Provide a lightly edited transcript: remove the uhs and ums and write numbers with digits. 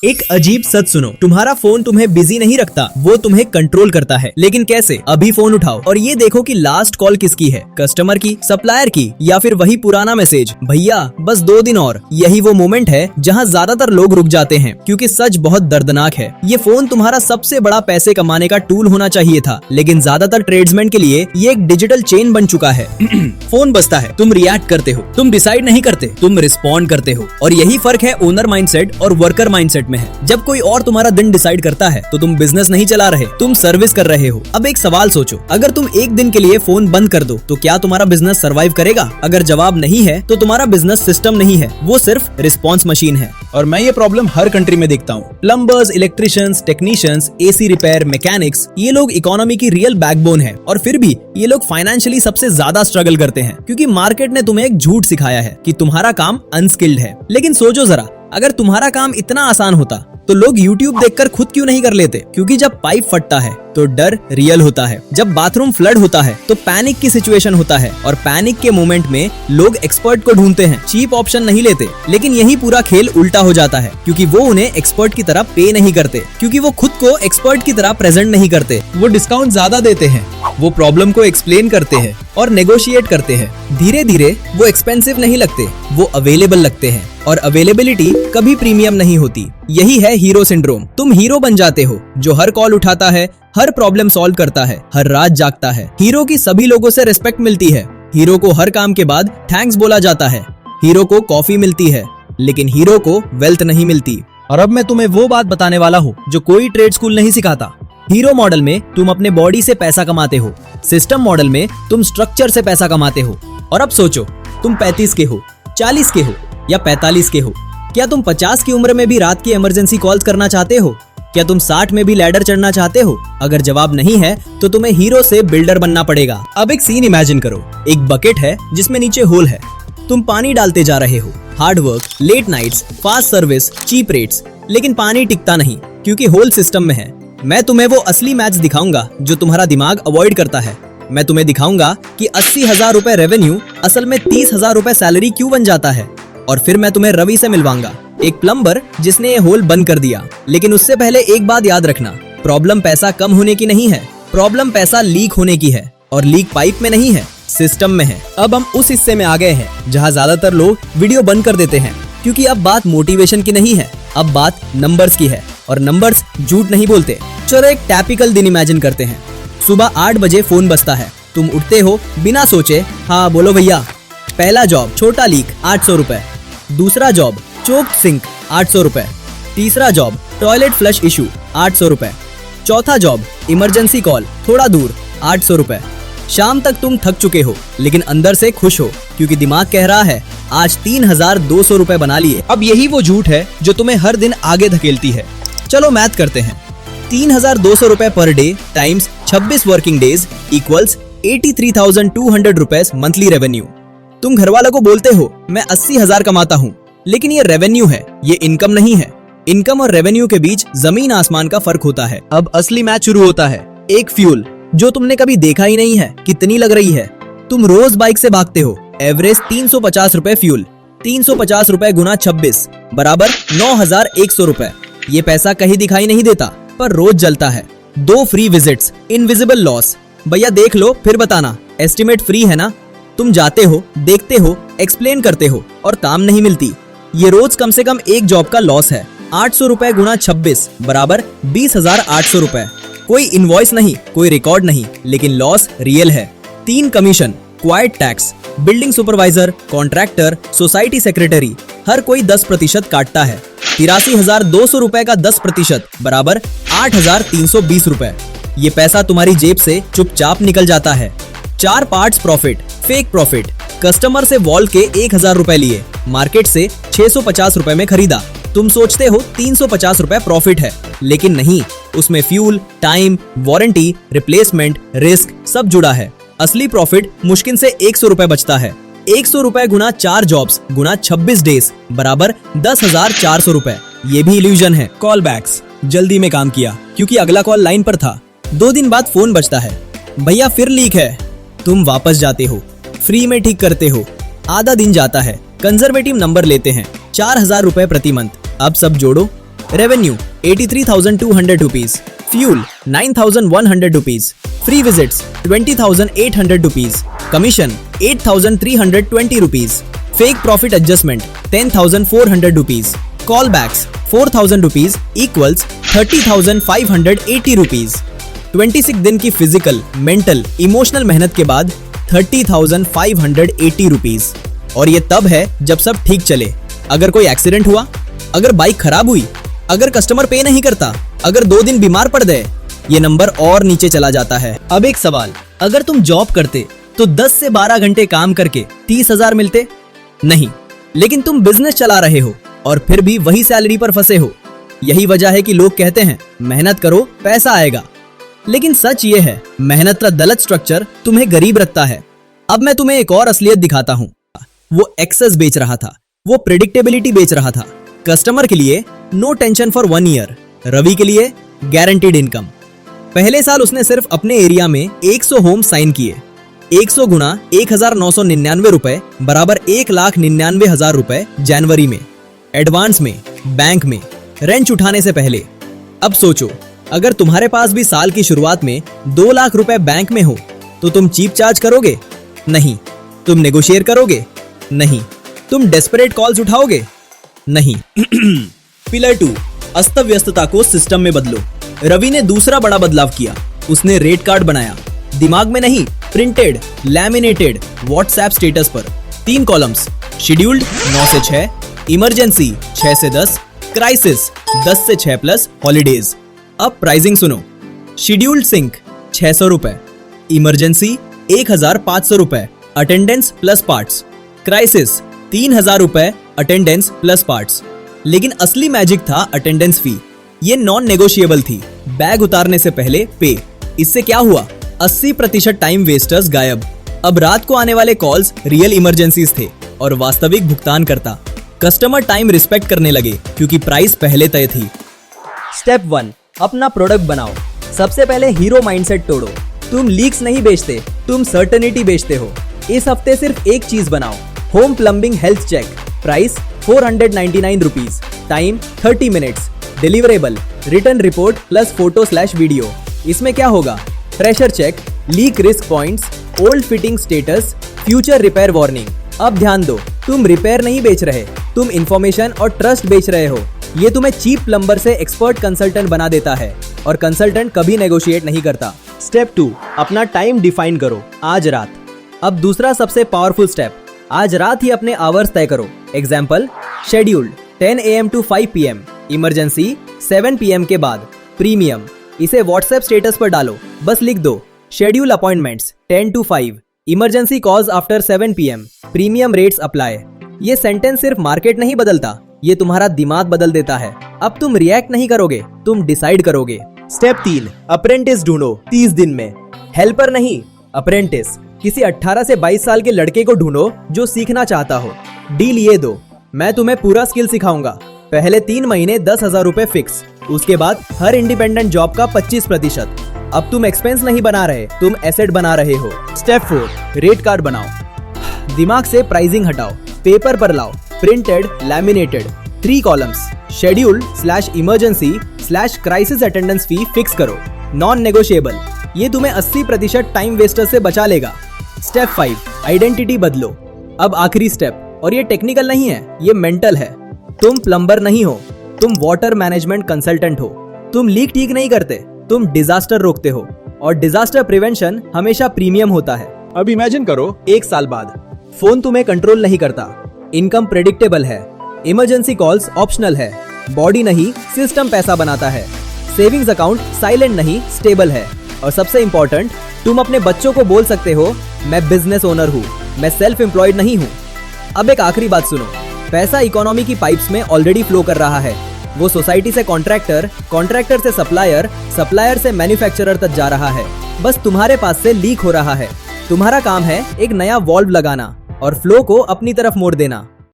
एक अजीब सच सुनो, तुम्हारा फोन तुम्हें बिजी नहीं रखता, वो तुम्हें कंट्रोल करता है। लेकिन कैसे? अभी फोन उठाओ और ये देखो कि लास्ट कॉल किसकी है, कस्टमर की, सप्लायर की, या फिर वही पुराना मैसेज, भैया बस 2 दिन और। यही वो मोमेंट है जहाँ ज्यादातर लोग रुक जाते हैं, क्योंकि सच बहुत दर्दनाक है। ये फोन तुम्हारा सबसे बड़ा पैसे कमाने का टूल होना चाहिए था, लेकिन ज्यादातर ट्रेड्समैन के लिए ये एक डिजिटल चेन बन चुका है। फोन बजता है, तुम रिएक्ट करते हो, तुम डिसाइड नहीं करते, तुम रिस्पॉन्ड करते हो। और यही फर्क है ओनर माइंडसेट और वर्कर माइंडसेट में है। जब कोई और तुम्हारा दिन डिसाइड करता है तो तुम बिजनेस नहीं चला रहे, तुम सर्विस कर रहे हो। अब एक सवाल सोचो, अगर तुम एक दिन के लिए फोन बंद कर दो तो क्या तुम्हारा बिजनेस सरवाइव करेगा? अगर जवाब नहीं है तो तुम्हारा बिजनेस सिस्टम नहीं है, वो सिर्फ रिस्पॉन्स मशीन है। और मैं ये प्रॉब्लम हर कंट्री में देखता हूँ। Plumbers, electricians, technicians, AC repair, mechanics, ये लोग इकोनॉमी की रियल बैकबोन है। और फिर भी ये लोग फाइनेंशियली सबसे ज्यादा स्ट्रगल करते हैं, क्योंकि मार्केट ने तुम्हें एक झूठ सिखाया है कि तुम्हारा काम अनस्किल्ड है। लेकिन सोचो जरा, अगर तुम्हारा काम इतना आसान होता तो लोग YouTube देखकर खुद क्यों नहीं कर लेते? क्योंकि जब पाइप फटता है तो डर रियल होता है, जब बाथरूम फ्लड होता है तो पैनिक की सिचुएशन होता है, और पैनिक के मोमेंट में लोग एक्सपर्ट को ढूंढते हैं, चीप ऑप्शन नहीं लेते। लेकिन यही पूरा खेल उल्टा हो जाता है, क्योंकि वो उन्हें एक्सपर्ट की तरह पे नहीं करते, क्योंकि वो खुद को एक्सपर्ट की तरह प्रेजेंट नहीं करते। वो डिस्काउंट ज्यादा देते हैं, वो प्रॉब्लम को एक्सप्लेन करते हैं और नेगोशिएट करते हैं। धीरे धीरे वो एक्सपेंसिव नहीं लगते, वो अवेलेबल लगते हैं, और अवेलेबिलिटी कभी प्रीमियम नहीं होती। यही है हीरो सिंड्रोम। तुम हीरो बन जाते हो जो हर कॉल उठाता है, हर प्रॉब्लम सॉल्व करता है, हर रात जागता है। हीरो की सभी लोगों से रिस्पेक्ट मिलती है, हीरो को हर काम के बाद थैंक्स बोला जाता है, हीरो को कॉफी मिलती है, लेकिन हीरो को वेल्थ नहीं मिलती। और अब मैं तुम्हें वो बात बताने वाला हूँ जो कोई ट्रेड स्कूल नहीं सिखाता। हीरो मॉडल में तुम अपने बॉडी से पैसा कमाते हो, सिस्टम मॉडल में तुम स्ट्रक्चर से पैसा कमाते हो। और अब सोचो, तुम 35 के हो, 40 के हो या 45 के हो, क्या तुम 50 की उम्र में भी रात की इमरजेंसी कॉल्स करना चाहते हो? क्या तुम 60 में भी लैडर चढ़ना चाहते हो? अगर जवाब नहीं है तो तुम्हें हीरो से बिल्डर बनना पड़ेगा। अब एक सीन इमेजिन करो, एक बकेट है जिसमें नीचे होल है, तुम पानी डालते जा रहे हो, hard work, late nights, fast service, cheap rates, लेकिन पानी टिकता नहीं, क्योंकि होल सिस्टम में है। मैं तुम्हें वो असली मैच दिखाऊंगा जो तुम्हारा दिमाग अवॉइड करता है। मैं तुम्हें दिखाऊंगा कि 80,000 रुपए रेवेन्यू असल में 30,000 रुपए सैलरी क्यों बन जाता है। और फिर मैं तुम्हें रवि से मिलवाऊंगा, एक प्लम्बर जिसने ये होल बंद कर दिया। लेकिन उससे पहले एक बात याद रखना, प्रॉब्लम पैसा कम होने की नहीं है, प्रॉब्लम पैसा लीक होने की है, और लीक पाइप में नहीं है, सिस्टम में है। अब हम उस हिस्से में आ गए हैं जहाँ ज्यादातर लोग वीडियो बंद कर देते हैं, क्योंकि अब बात मोटिवेशन की नहीं है, अब बात नंबर्स की है, और नंबर्स झूठ नहीं बोलते। चलो एक टैपिकल दिन इमेजिन करते हैं। सुबह 8 बजे फोन बजता है, तुम उठते हो बिना सोचे, हाँ बोलो भैया। पहला जॉब छोटा लीक 800 रुपए, दूसरा जॉब चोक्ड सिंक 800 रुपए, तीसरा जॉब टॉयलेट फ्लश इशू 800 रुपए, चौथा जॉब इमरजेंसी कॉल थोड़ा दूर 800 रुपए। शाम तक तुम थक चुके हो, लेकिन अंदर से खुश हो, क्योंकि दिमाग कह रहा है आज 3,200 रुपए बना लिए। अब यही वो झूठ है जो तुम्हें हर दिन आगे धकेलती है। चलो मैथ करते हैं। 3,200 रुपए per day times 26 working days equals 83,200 रुपए मंथली रेवेन्यू। तुम घर वालों को बोलते हो मैं 80,000 कमाता हूँ, लेकिन ये रेवेन्यू है, ये इनकम नहीं है। इनकम और रेवेन्यू के बीच जमीन आसमान का फर्क होता है। अब असली मैच शुरू होता है। एक फ्यूल जो तुमने कभी देखा ही नहीं है कितनी लग रही है। तुम रोज बाइक से भागते हो, एवरेज 350 रुपए फ्यूल, 350 रुपए गुना 26 बराबर 9,100 रुपए। ये पैसा कहीं दिखाई नहीं देता, पर रोज जलता है। 2 फ्री विजिट्स, इनविजिबल लॉस। भैया देख लो फिर बताना, एस्टिमेट फ्री है ना? तुम जाते हो, देखते हो, एक्सप्लेन करते हो, और काम नहीं मिलती। ये रोज कम से कम एक जॉब का लॉस है। 800 रुपए गुना 26 बराबर 20,800 रुपए। कोई इनवॉइस नहीं, कोई रिकॉर्ड नहीं, लेकिन लॉस रियल है। 3 commission, quite tax, building supervisor, contractor, society secretary, हर कोई 10% काटता है। 83,200 रुपए का 10% बराबर 8,320 रुपए। ये पैसा तुम्हारी जेब से चुपचाप निकल जाता है। 4 parts profit, fake profit. Customer से वॉल के 1,000 रुपए लिए, मार्केट से 650 रुपए में खरीदा। तुम सोचते हो 350 रुपए प्रॉफिट है, लेकिन नहीं, उसमें fuel, time, warranty, replacement, risk सब जुड़ा है। असली प्रॉफिट मुश्किल से 100 रुपए बचता है। 100 रुपए गुना 4 जॉब्स गुना 26 डेज बराबर 10,400 रुपए। ये भी इल्यूजन है। कॉल बैक्स, जल्दी में काम किया क्योंकि अगला कॉल लाइन पर था। 2 दिन बाद फोन बजता है, भैया फिर लीक है। तुम वापस जाते हो, फ्री में ठीक करते हो। आधा दिन जाता है, कंजर्वेटिव नंबर लेते हैं, 4,000 रुपए प्रति मंथ। अब सब जोड़ो, revenue 83,200 rupees, fuel 9,100 rupees, free visits 20,800 rupees, commission 8,320 rupees, fake profit adjustment 10,400 rupees, call backs 4,000 rupees equals 30,580 rupees. 26 दिन की फिजिकल, मेंटल, इमोशनल मेहनत के बाद 30,580 रुपीज। और ये तब है जब सब ठीक चले। अगर कोई एक्सीडेंट हुआ, अगर बाइक खराब हुई, अगर कस्टमर पे नहीं करता, अगर 2 दिन बीमार पड़ गए, ये नंबर और नीचे चला जाता है। अब एक सवाल, अगर तुम जॉब करते तो 10 से 12 घंटे काम करके 30,000 मिलते? नहीं, लेकिन तुम बिजनेस चला रहे हो और फिर भी वही सैलरी पर फंसे हो। यही वजह है कि लोग कहते हैं मेहनत करो पैसा आएगा, लेकिन सच ये है मेहनत का गलत स्ट्रक्चर तुम्हें गरीब रखता है। अब मैं तुम्हें एक और असलियत दिखाता हूँ। वो एक्सेस बेच रहा था, वो प्रेडिक्टेबिलिटी बेच रहा था। कस्टमर के लिए no tension for 1 year, Ravi के लिए गारंटीड इनकम। पहले साल उसने सिर्फ अपने एरिया में 100 होम साइन किए। 100 गुना 1,999 रुपए बराबर 1,99,000 रुपए जनवरी में, एडवांस में, बैंक में, रेंट उठाने से पहले। अब सोचो, अगर तुम्हारे पास भी साल की शुरुआत में 2 लाख रुपए बैंक में हो तो तुम चीप चार्ज करोगे? नहीं। तुम नेगोशिएट करोगे? नहीं। तुम डेस्परेट कॉल्स उठाओगे? नहीं। पिलर 2, अस्त व्यस्तता को सिस्टम में बदलो। रवि ने दूसरा बड़ा बदलाव किया। उसने रेट कार्ड बनाया, दिमाग में नहीं, प्रिंटेड, लैमिनेटेड, व्हाट्सएप स्टेटस पर। 3 कॉलम्स, शेड्यूल्ड 9 से 6, इमरजेंसी 6 से 10, क्राइसिस 10 से 6 प्लस हॉलीडेज। अब प्राइसिंग सुनो। शेड्यूल्ड सिंक 600 रुपए, इमरजेंसी 1,500 रुपए, अटेंडेंस प्लस पार्ट्स, क्राइसिस 3,000 रुपए, अटेंडेंस प्लस पार्ट्स। लेकिन असली मैजिक था अटेंडेंस फी। ये नॉन नेगोशिएबल थी। बैग उतारने से पहले पे। इससे क्या हुआ? 80% टाइम वेस्टर्स गायब। अब रात को आने वाले कॉल्स रियल इमरजेंसीज थे और वास्तविक भुगतान करता। कस्टमर टाइम रिस्पेक्ट करने लगे क्योंकि प्राइस पहले तय थी। स्टेप 1, अपना प्रोडक्ट बनाओ। सबसे पहले हीरो माइंडसेट तोड़ो। तुम लीक्स नहीं बेचते, तुम सर्टेनिटी बेचते हो। इस हफ्ते सिर्फ एक चीज बनाओ, home plumbing health check. Price 499 rupees, time 30 minutes, deliverable return report plus photo video. इसमें क्या होगा? Pressure check, leak risk points, old fitting status, future repair warning. अब ध्यान दो, तुम रिपेयर नहीं बेच रहे, तुम इंफॉर्मेशन और ट्रस्ट बेच रहे हो। ये तुम्हें चीप प्लम्बर से एक्सपर्ट कंसल्टेंट बना देता है और कंसल्टेंट कभी नेगोशिएट नहीं करता। स्टेप 2, अपना टाइम डिफाइन करो, आज रात। अब दूसरा सबसे पावरफुल स्टेप, आज रात ही अपने आवर्स तय करो। Example, scheduled 10 AM to 5 PM, emergency 7 PM के बाद, प्रीमियम। इसे व्हाट्सएप स्टेटस पर डालो, बस लिख दो schedule appointments 10 to 5, emergency calls after 7 PM, premium rates apply. ये सेंटेंस सिर्फ मार्केट नहीं बदलता, ये तुम्हारा दिमाग बदल देता है। अब तुम रिएक्ट नहीं करोगे, तुम डिसाइड करोगे। स्टेप 3, अप्रेंटिस ढूंढो 30 दिन में। हेल्पर नहीं, अप्रेंटिस। किसी 18 से 22 साल के लड़के को ढूंढो जो सीखना चाहता हो। डील ये दो, मैं तुम्हें पूरा स्किल सिखाऊंगा। पहले 3 महीने 10,000 रुपए फिक्स, उसके बाद हर इंडिपेंडेंट जॉब का 25%। अब तुम एक्सपेंस नहीं बना रहे, तुम एसेट बना रहे हो। स्टेप 4, रेट कार्ड बनाओ। दिमाग से प्राइसिंग हटाओ, पेपर पर लाओ, प्रिंटेड, लैमिनेटेड। 3 कॉलम्स, शेड्यूल्ड/इमरजेंसी/क्राइसिस अटेंडेंस फी फिक्स करो, नॉन नेगोशिएबल। ये तुम्हें 80% टाइम वेस्टर से बचा लेगा। स्टेप 5, आइडेंटिटी बदलो। अब आखिरी स्टेप, और ये टेक्निकल नहीं है, ये मेंटल है। तुम प्लम्बर नहीं हो, तुम वाटर मैनेजमेंट कंसल्टेंट हो। तुम लीक ठीक नहीं करते, तुम डिजास्टर रोकते हो, और डिजास्टर प्रिवेंशन हमेशा प्रीमियम होता है। अब इमेजिन करो, 1 साल बाद फोन तुम्हें कंट्रोल नहीं करता, इनकम प्रेडिक्टेबल है, इमरजेंसी कॉल्स ऑप्शनल है, बॉडी नहीं सिस्टम पैसा बनाता है, सेविंग्स अकाउंट साइलेंट नहीं स्टेबल है, और सबसे इंपॉर्टेंट, तुम अपने बच्चों को बोल सकते हो मैं बिजनेस ओनर हूँ, मैं सेल्फ एम्प्लॉयड नहीं हूँ। अब एक आखिरी बात सुनो, पैसा इकोनॉमी की पाइप्स में ऑलरेडी फ्लो कर रहा है। वो सोसाइटी से कॉन्ट्रैक्टर, कॉन्ट्रैक्टर से सप्लायर, सप्लायर से मैन्युफैक्चरर तक जा रहा है। बस तुम्हारे पास से लीक हो रहा है। तुम्हारा काम है एक नया वॉल्व लगाना और फ्लो को अपनी तरफ मोड़ देना।